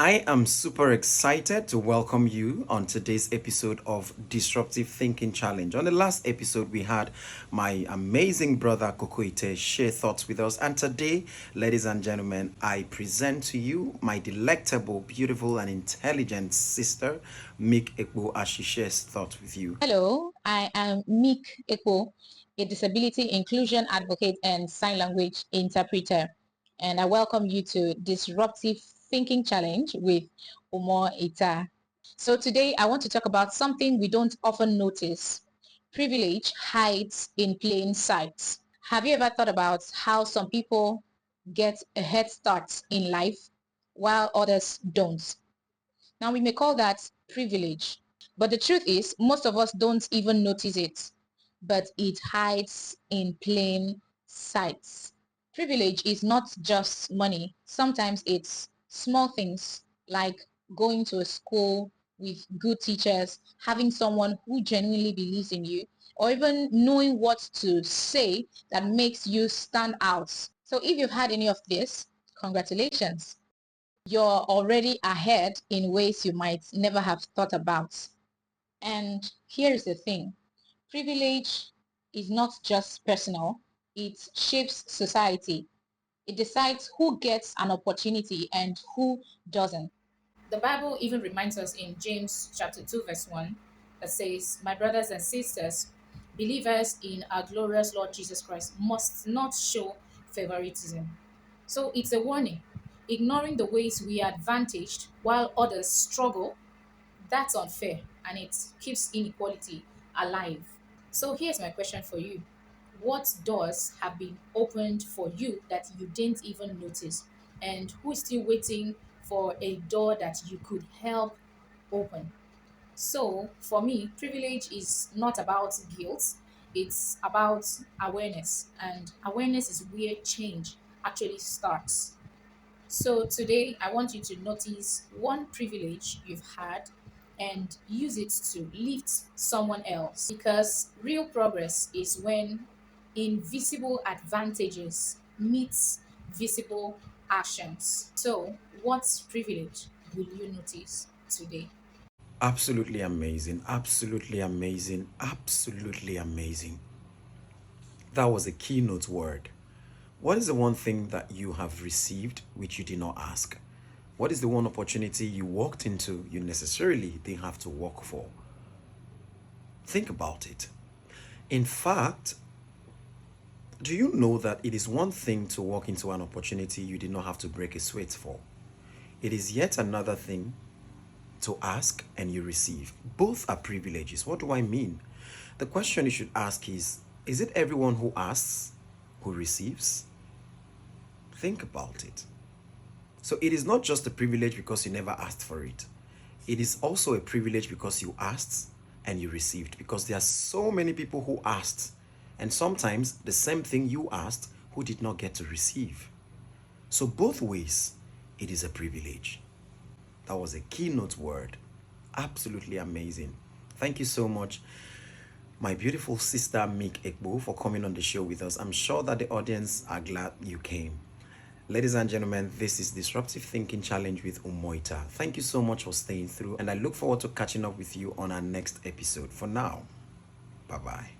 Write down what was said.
I am super excited to welcome you on today's episode of Disruptive Thinking Challenge. On the last episode, we had my amazing brother Umoh Ita share thoughts with us. And today, ladies and gentlemen, I present to you my delectable, beautiful, and intelligent sister, Meek Ekpo, as she shares thoughts with you. Hello, I am Meek Ekpo, a disability inclusion advocate and sign language interpreter, and I welcome you to Disruptive Thinking Challenge with Umoh Ita. So today I want to talk about something we don't often notice. Privilege hides in plain sight. Have you ever thought about how some people get a head start in life while others don't? Now we may call that privilege, but the truth is most of us don't even notice it, but it hides in plain sight. Privilege is not just money. Sometimes it's small things like going to a school with good teachers, having someone who genuinely believes in you, or even knowing what to say that makes you stand out. So if you've had any of this, congratulations. You're already ahead in ways you might never have thought about. And here's the thing. Privilege is not just personal. It shapes society. It decides who gets an opportunity and who doesn't. The Bible even reminds us in James chapter 2 verse 1 that says, "My brothers and sisters, believers in our glorious Lord Jesus Christ must not show favoritism." So it's a warning. Ignoring the ways we are advantaged while others struggle, that's unfair and it keeps inequality alive. So here's my question for you. What doors have been opened for you that you didn't even notice? And who's still waiting for a door that you could help open? So for me, privilege is not about guilt, it's about awareness. And awareness is where change actually starts. So today, I want you to notice one privilege you've had and use it to lift someone else. Because real progress is when invisible advantages meets visible actions. So, what privilege will you notice today? Absolutely amazing, absolutely amazing, absolutely amazing. That was a keynote word. What is the one thing that you have received which you did not ask? What is the one opportunity you walked into you necessarily didn't have to work for? Think about it. In fact, do you know that it is one thing to walk into an opportunity you did not have to break a sweat for? It is yet another thing to ask and you receive. Both are privileges. What do I mean? The question you should ask is it everyone who asks who receives? Think about it. So it is not just a privilege because you never asked for it. It is also a privilege because you asked and you received. Because there are so many people who asked, and sometimes the same thing you asked who did not get to receive. So both ways, it is a privilege. That was a keynote word. Absolutely amazing. Thank you so much, my beautiful sister Meek Ekpo, for coming on the show with us. I'm sure that the audience are glad you came. Ladies and gentlemen, this is Disruptive Thinking Challenge with Umoh Ita. Thank you so much for staying through, and I look forward to catching up with you on our next episode. For now, bye-bye.